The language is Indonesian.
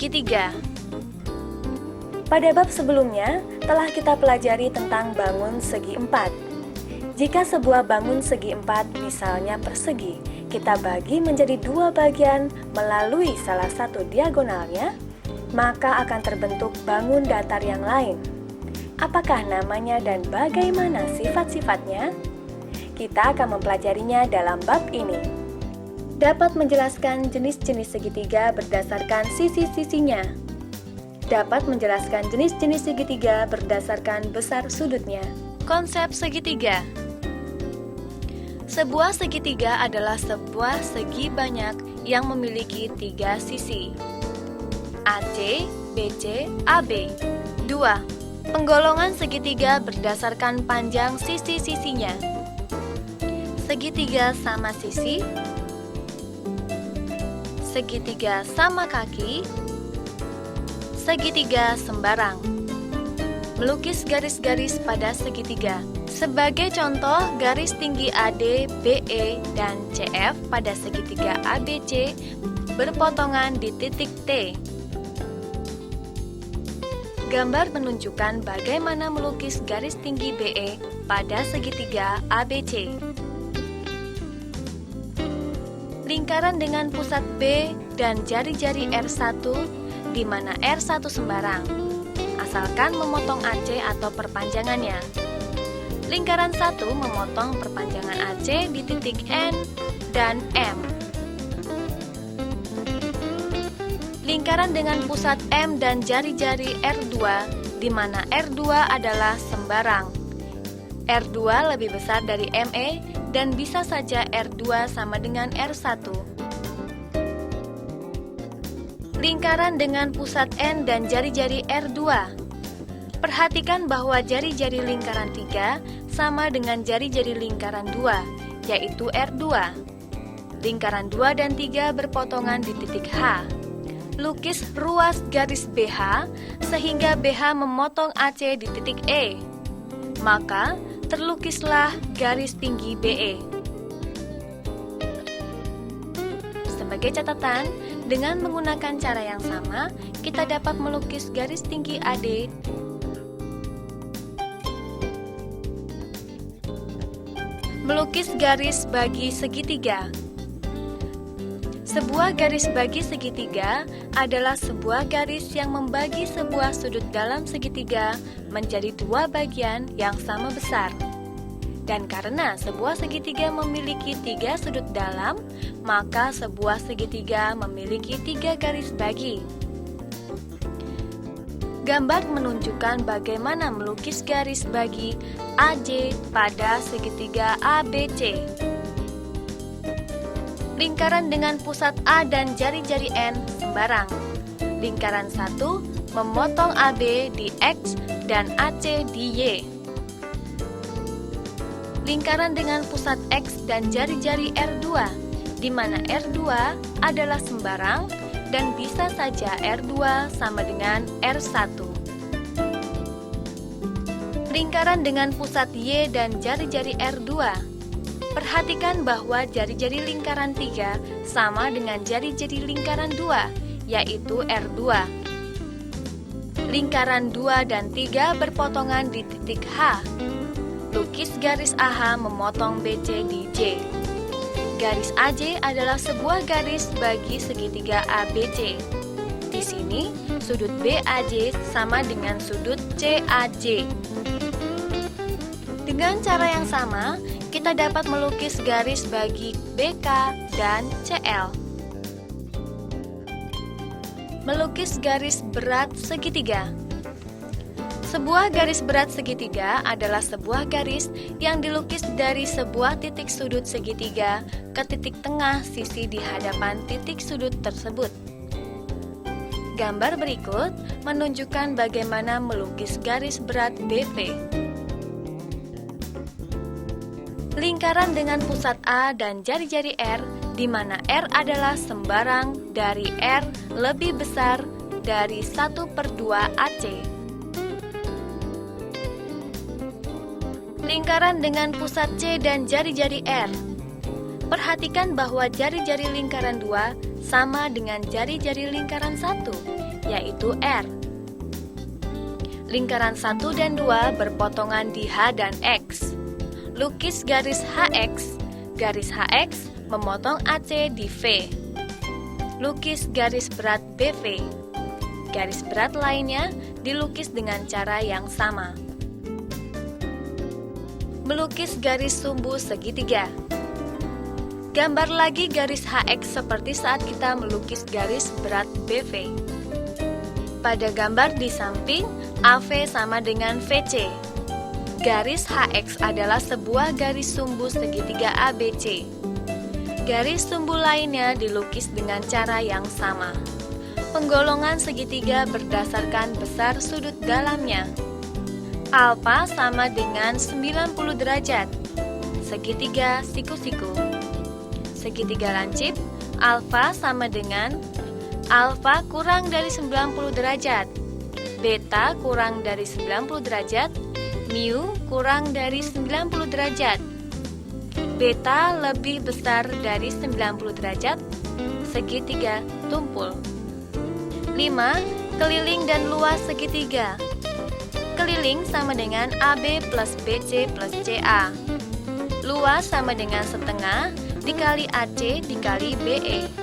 segitiga. Pada bab sebelumnya, telah kita pelajari tentang bangun segi empat. Jika sebuah bangun segi empat, misalnya persegi, kita bagi menjadi dua bagian melalui salah satu diagonalnya, maka akan terbentuk bangun datar yang lain. Apakah namanya dan bagaimana sifat-sifatnya? Kita akan mempelajarinya dalam bab ini. Dapat menjelaskan jenis-jenis segitiga berdasarkan sisi-sisinya. Dapat menjelaskan jenis-jenis segitiga berdasarkan besar sudutnya. Konsep segitiga. Sebuah segitiga adalah sebuah segi banyak yang memiliki tiga sisi. AC, BC, AB. 2. Penggolongan segitiga berdasarkan panjang sisi-sisinya. Segitiga sama sisi, segitiga sama kaki, segitiga sembarang. Melukis garis-garis pada segitiga. Sebagai contoh, garis tinggi AD, BE, dan CF pada segitiga ABC berpotongan di titik T. Gambar menunjukkan bagaimana melukis garis tinggi BE pada segitiga ABC. Lingkaran dengan pusat B dan jari-jari R1, di mana R1 sembarang, asalkan memotong AC atau perpanjangannya. Lingkaran 1 memotong perpanjangan AC di titik N dan M. Lingkaran dengan pusat M dan jari-jari R2, di mana R2 adalah sembarang. R2 lebih besar dari ME dan bisa saja R2 sama dengan R1. Lingkaran dengan pusat N dan jari-jari R2. Perhatikan bahwa jari-jari lingkaran 3 sama dengan jari-jari lingkaran 2, yaitu R2. Lingkaran 2 dan 3 berpotongan di titik H. Lukis ruas garis BH sehingga BH memotong AC di titik E. Maka, terlukislah garis tinggi BE. Sebagai catatan, dengan menggunakan cara yang sama, kita dapat melukis garis tinggi AD. Melukis garis bagi segitiga. Sebuah garis bagi segitiga adalah sebuah garis yang membagi sebuah sudut dalam segitiga menjadi dua bagian yang sama besar. Dan karena sebuah segitiga memiliki tiga sudut dalam, maka sebuah segitiga memiliki tiga garis bagi. Gambar menunjukkan bagaimana melukis garis bagi AJ pada segitiga ABC. Lingkaran dengan pusat A dan jari-jari N sembarang. Lingkaran 1 memotong AB di X dan AC di Y. Lingkaran dengan pusat X dan jari-jari R2, di mana R2 adalah sembarang dan bisa saja R2 sama dengan R1. Lingkaran dengan pusat Y dan jari-jari R2. Perhatikan bahwa jari-jari lingkaran 3 sama dengan jari-jari lingkaran 2, yaitu R2. Lingkaran 2 dan 3 berpotongan di titik H. Lukis garis AH memotong BC di J. Garis AJ adalah sebuah garis bagi segitiga ABC. Di sini, sudut BAJ sama dengan sudut CAJ. Dengan cara yang sama, kita dapat melukis garis bagi BK dan CL. Melukis garis berat segitiga. Sebuah garis berat segitiga adalah sebuah garis yang dilukis dari sebuah titik sudut segitiga ke titik tengah sisi di hadapan titik sudut tersebut. Gambar berikut menunjukkan bagaimana melukis garis berat BP. Lingkaran dengan pusat A dan jari-jari R, di mana R adalah sembarang dari R lebih besar dari 1/2 AC. Lingkaran dengan pusat C dan jari-jari R. Perhatikan bahwa jari-jari lingkaran 2 sama dengan jari-jari lingkaran 1, yaitu R. Lingkaran 1 dan 2 berpotongan di H dan X. Lukis garis HX. Garis HX memotong AC di V. Lukis garis berat BV. Garis berat lainnya dilukis dengan cara yang sama. Melukis garis sumbu segitiga. Gambar lagi garis HX seperti saat kita melukis garis berat BV. Pada gambar di samping, AV sama dengan VC. Garis HX adalah sebuah garis sumbu segitiga ABC. Garis sumbu lainnya dilukis dengan cara yang sama. Penggolongan segitiga berdasarkan besar sudut dalamnya. Alfa sama dengan 90 derajat. Segitiga siku-siku. Segitiga lancip, alfa sama dengan alfa kurang dari 90 derajat. Beta kurang dari 90 derajat. Mu kurang dari 90 derajat. Beta lebih besar dari 90 derajat. Segitiga tumpul. 5. Keliling dan luas segitiga. Keliling sama dengan AB plus BC plus CA. Luas sama dengan setengah dikali AC dikali BE.